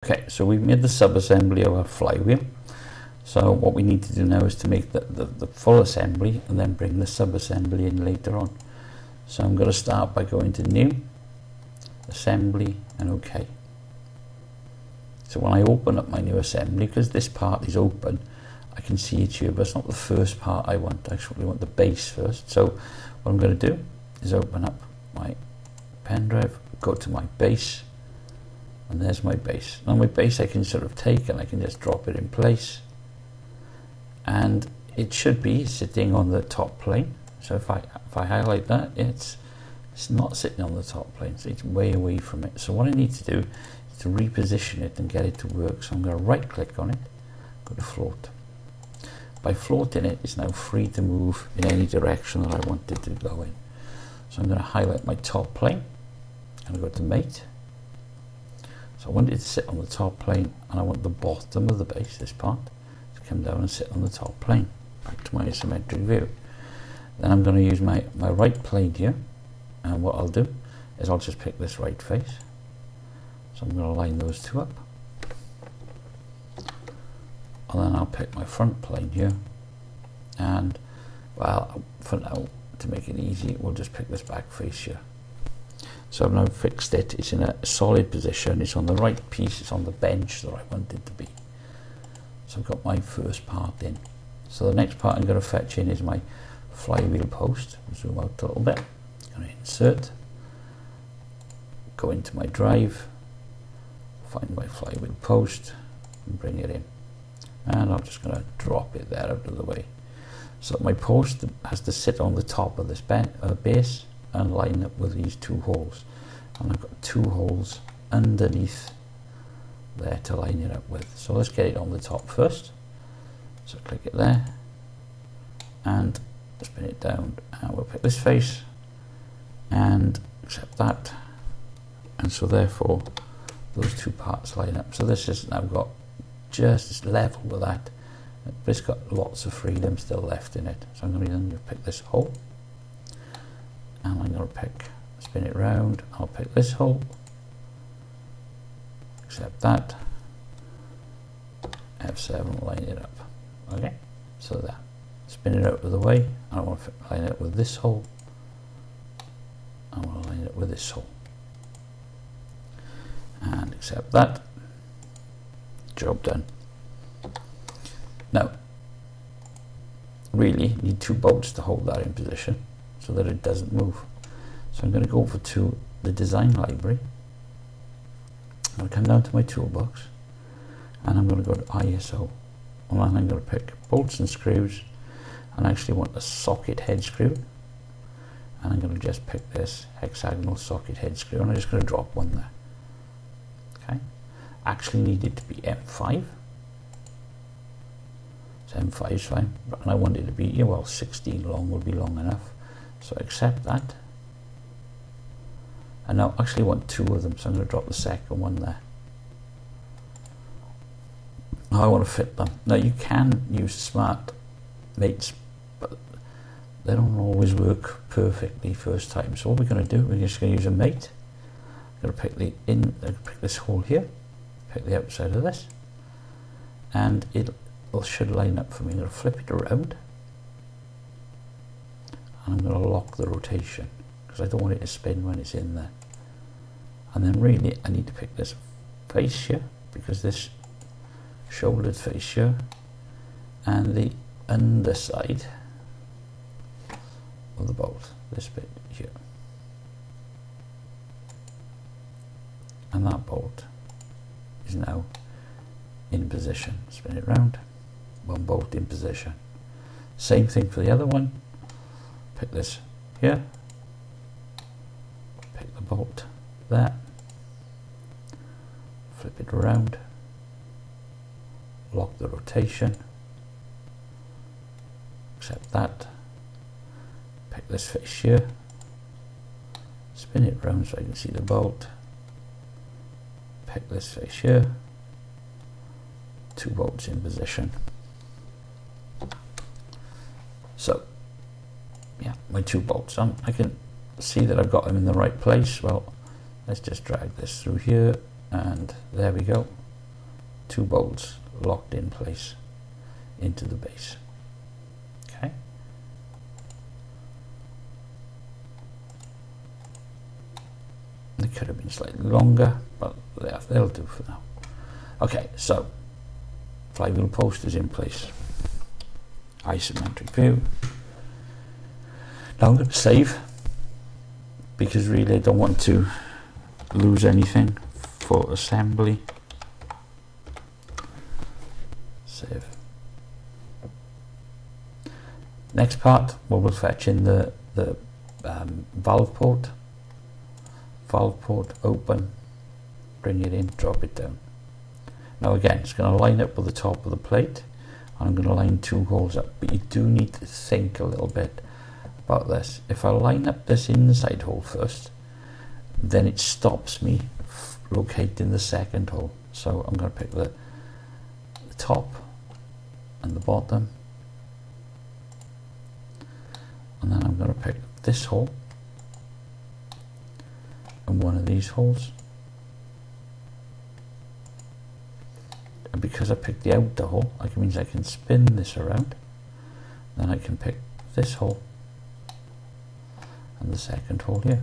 Okay, so we've made the sub-assembly of our flywheel. So what we need to do now is to make the full assembly and then bring the sub-assembly in later on. So I'm going to start by going to New, Assembly, and OK. So when I open up my new assembly, because this part is open, I can see it here, but it's not the first part I want. I actually want the base first. So what I'm going to do is open up my pen drive, go to my base, and there's my base. Now my base I can sort of take and I can just drop it in place, and it should be sitting on the top plane. So if I highlight that, it's not sitting on the top plane, so it's way away from it. So what I need to do is to reposition it and get it to work. So I'm going to right click on it, go to float. By floating it, it's now free to move in any direction that I want it to go in. So I'm going to highlight my top plane and go to mate. So I want it to sit on the top plane, and I want the bottom of the base, this part, to come down and sit on the top plane. Back to my isometric view. Then I'm going to use my right plane here, and what I'll do is I'll just pick this right face. So I'm going to line those two up. And then I'll pick my front plane here, and well, for now, to make it easy, we'll just pick this back face here. So I've now fixed it, it's in a solid position, it's on the right piece, it's on the bench that I want it to be. So I've got my first part in. So the next part I'm going to fetch in is my flywheel post. Zoom out a little bit, I'm going to insert, go into my drive, find my flywheel post, and bring it in. And I'm just going to drop it there out of the way. So my post has to sit on the top of this base and line up with these two holes, and I've got two holes underneath there to line it up with. So let's get it on the top first. So click it there and spin it down, and we'll pick this face and accept that, and so therefore those two parts line up. So this has now got just level with that, but it's got lots of freedom still left in it. So I'm going to pick this hole, and I'm going to spin it round. I'll pick this hole, accept that, F7, line it up. Okay, so that, spin it out of the way. I want to line it with this hole, I want to line it with this hole, and accept that. Job done. Now, really need two bolts to hold that in position so that it doesn't move. So I'm going to go over to the design library. I'm going to come down to my toolbox, and I'm going to go to ISO, and I'm going to pick bolts and screws, and I actually want a socket head screw, and I'm going to just pick this hexagonal socket head screw, and I'm just going to drop one there. Okay, actually need it to be M5. So M5 is fine, and I want it to be, yeah, well, 16 long would be long enough. So accept that. And now I actually want two of them, so I'm going to drop the second one there. Now I want to fit them. Now you can use smart mates, but they don't always work perfectly first time. So what we're going to do, we're just going to use a mate. I'm going to pick this hole here, pick the outside of this, and it should line up for me. I'm going to flip it around, and I'm going to lock the rotation because I don't want it to spin when it's in there. And then really I need to pick this face here, because this shouldered face here, and the underside of the bolt, this bit here, and that bolt is now in position. Spin it round, one bolt in position. Same thing for the other one. Pick this here, pick the bolt there, flip it around, lock the rotation, accept that, pick this face here, spin it round so I can see the bolt, pick this face here, two bolts in position. So yeah, my two bolts on. I can see that I've got them in the right place. Well, let's just drag this through here, and there we go. 2 bolts locked in place into the base. Okay. They could have been slightly longer, but they'll do for now. Okay, so flywheel post is in place. Isometric view. Now I'm going to save, because really I don't want to lose anything for assembly. Save. Next part, we'll fetch in the valve port. Valve port, open, bring it in, drop it down. Now again, it's going to line up with the top of the plate, and I'm going to line 2 holes up, but you do need to think a little bit about this. If I line up this inside hole first, then it stops me locating the second hole. So I'm going to pick the top and the bottom, and then I'm going to pick this hole and one of these holes. And because I picked the outer hole, it means I can spin this around. Then I can pick this hole and the second hole here.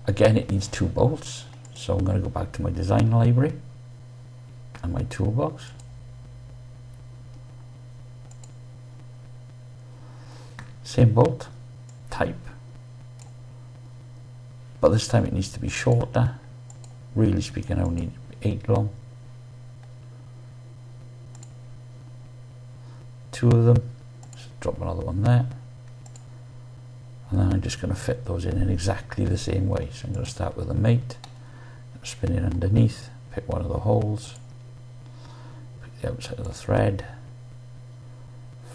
Again, it needs 2 bolts, so I'm going to go back to my design library and my toolbox. Same bolt type, but this time it needs to be shorter. Really speaking, I only need 8 long. 2 of them. Just drop another one there, and then I'm just going to fit those in exactly the same way. So I'm going to start with a mate, spin it underneath, pick one of the holes, pick the outside of the thread,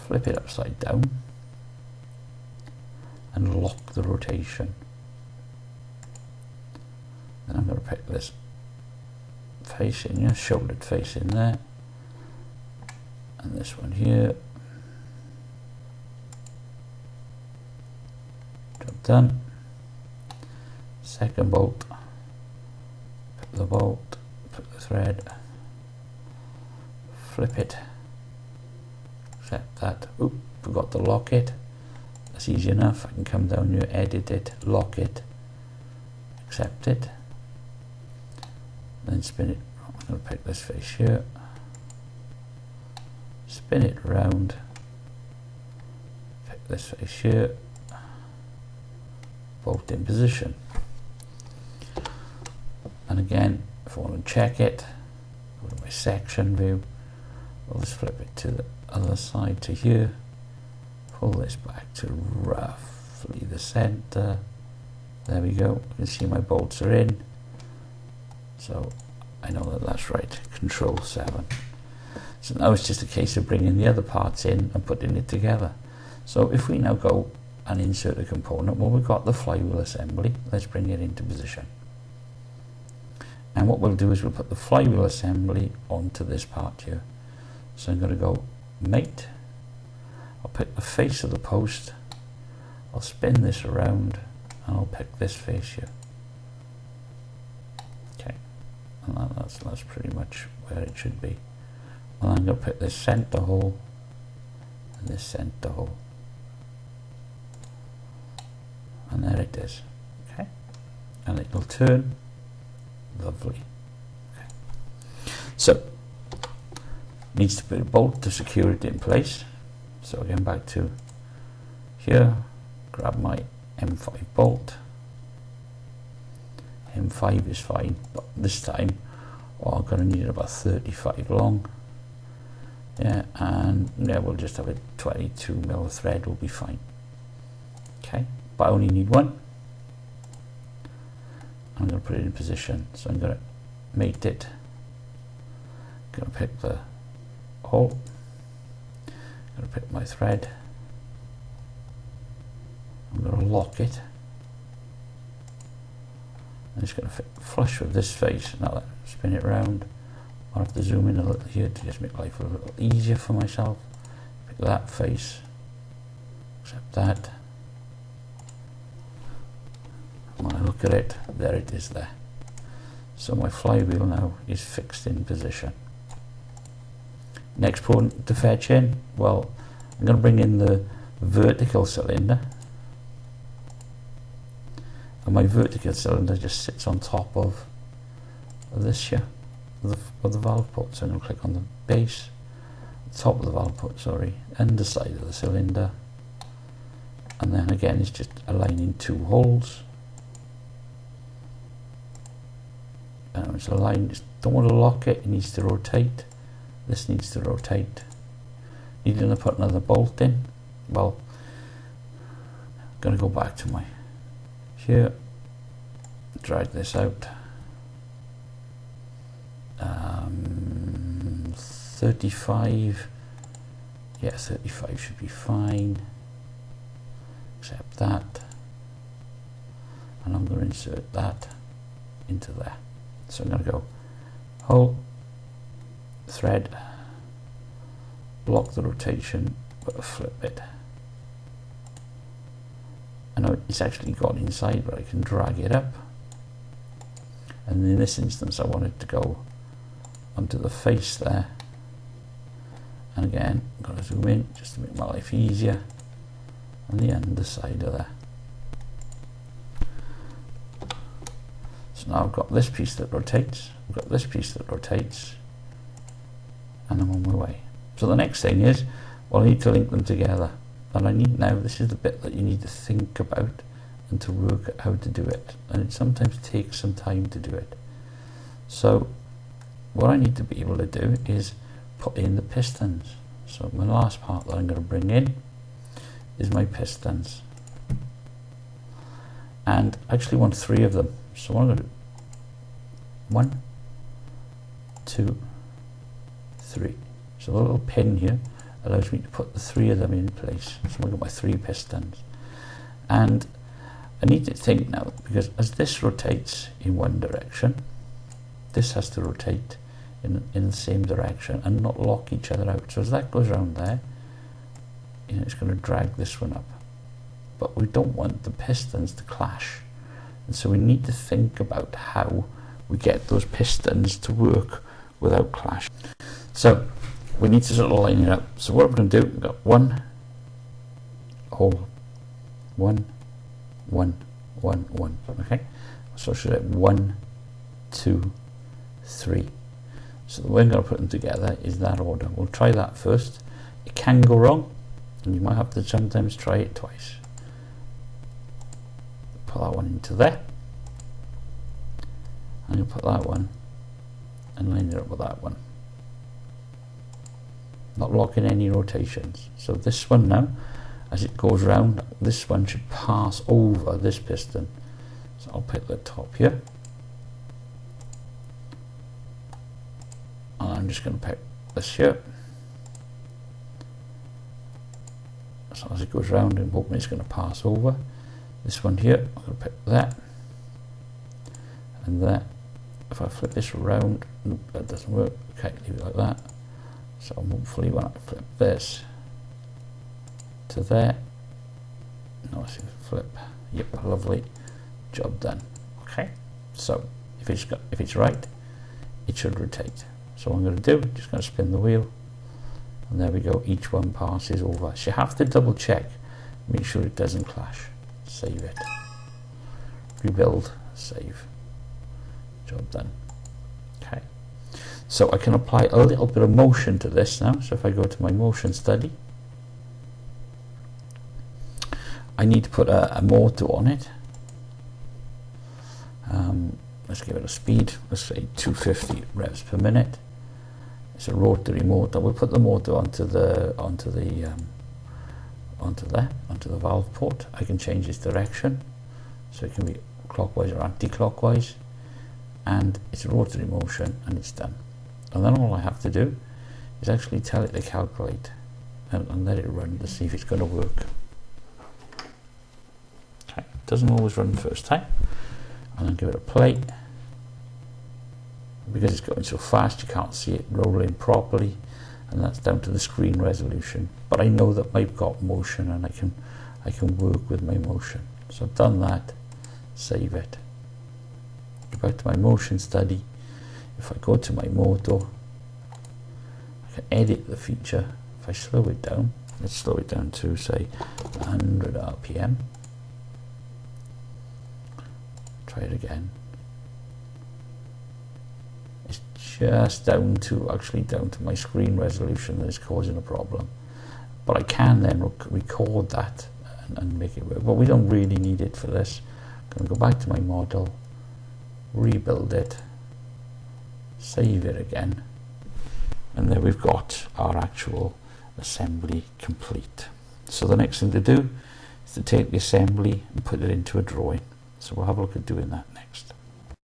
flip it upside down, and lock the rotation. Then I'm going to pick this face in here, shouldered face in there, and this one here. Job done. Second bolt, pick the bolt, put the thread, flip it, set that. Oop, forgot to lock it. That's easy enough. I can come down here, edit it, lock it, accept it, then spin it. I'm going to pick this face here, spin it around, pick this face here, bolt in position. And again, if I want to check it, go to my section view, I'll just flip it to the other side to here, pull this back to roughly the center. There we go. You can see my bolts are in, so I know that that's right. Control 7. So now it's just a case of bringing the other parts in and putting it together. So if we now go and insert a component, well, we've got the flywheel assembly. Let's bring it into position. And what we'll do is we'll put the flywheel assembly onto this part here. So I'm going to go mate. I'll pick the face of the post, I'll spin this around, and I'll pick this face here. Okay, and that's pretty much where it should be. And I'm going to pick this center hole and this center hole, and there it is. Okay, and it will turn. Lovely. Okay. So needs to put a bolt to secure it in place. So again, back to here, grab my M5 bolt. M5 is fine, but this time I'm going to need about 35 long. Yeah, and yeah, we'll just have a 22mm thread, will be fine. Okay, but I only need one. I'm going to put it in position, so I'm going to mate it. I'm going to pick the hole. I'm going to pick my thread. I'm going to lock it. I'm just going to fit flush with this face. Now spin it around. I'll have to zoom in a little here to just make life a little easier for myself. Pick that face. Accept that. I want to look look at it, there it is there. So my flywheel now is fixed in position. Next point to fetch in, well, I'm going to bring in the vertical cylinder, and my vertical cylinder just sits on top of this here, of the valve port. So I'm going to click on the base, top of the valve port, sorry, underside of the cylinder, and then again it's just aligning two holes. And it's aligned. Just don't want to lock it, it needs to rotate. This needs to rotate. Needing to put another bolt in. Well, I'm going to go back to my here, drag this out. 35, yeah, 35 should be fine. Accept that, and I'm going to insert that into there. So I'm going to go hole, thread, block the rotation, but flip it. I know it's actually got inside, but I can drag it up. And in this instance, I want it to go onto the face there. And again, I'm going to zoom in just to make my life easier. On the underside of there. So now I've got this piece that rotates, I've got this piece that rotates, and I'm on my way. So the next thing is, well, I need to link them together. And I need now, this is the bit that you need to think about and to work out how to do it. And it sometimes takes some time to do it. So what I need to be able to do is put in the pistons. So my last part that I'm going to bring in is my pistons. And I actually want 3 of them. So I'm going to do 1, 2, 3. So the little pin here allows me to put the 3 of them in place. So I've got my 3 pistons. And I need to think now, because as this rotates in one direction, this has to rotate in the same direction and not lock each other out. So as that goes around there, you know, it's going to drag this one up. But we don't want the pistons to clash. And so we need to think about how we get those pistons to work without clash. So we need to sort of line it up. So what we're going to do, we've got 1 hole, 1, 1, 1, 1. Okay, so I should have 1, 2, 3. So the way I'm going to put them together is that order. We'll try that first. It can go wrong, and you might have to sometimes try it twice. Put that one into there, and you put that one and line it up with that one. Not locking any rotations. So this one now, as it goes round, this one should pass over this piston. So I'll pick the top here, and I'm just going to pick this here. So as it goes round, and hoping it's going to pass over. This one here, I'm going to pick that and that. If I flip this around, nope, that doesn't work. Okay, leave it like that. So hopefully when I flip this to there, no, I see flip. Yep, lovely, job done. Okay, so if it's right, it should rotate. So what I'm going to do, just going to spin the wheel, and there we go. Each one passes over. So you have to double check, make sure it doesn't clash. Save it. Rebuild. Save. Job done. Okay. So I can apply a little bit of motion to this now. So if I go to my motion study, I need to put a motor on it. Let's give it a speed. Let's say 250 revs per minute. It's a rotary motor. We'll put the motor onto the valve port. I can change its direction, so it can be clockwise or anti-clockwise, and it's a rotary motion, and it's done. And then all I have to do is actually tell it to calculate and let it run to see if it's going to work. Okay, it doesn't always run the first time, and then give it a play. Because it's going so fast, you can't see it rolling properly, and that's down to the screen resolution. But I know that I've got motion, and I can work with my motion. So I've done that. Save it. back to my motion study. If I go to my motor, I can edit the feature. If I slow it down, let's slow it down to say 100 RPM. Try it again. It's just down to my screen resolution that is causing a problem. But I can then record that and make it work. But we don't really need it for this. I'm going to go back to my model, rebuild it, save it again, and there we've got our actual assembly complete. So the next thing to do is to take the assembly and put it into a drawing. So we'll have a look at doing that.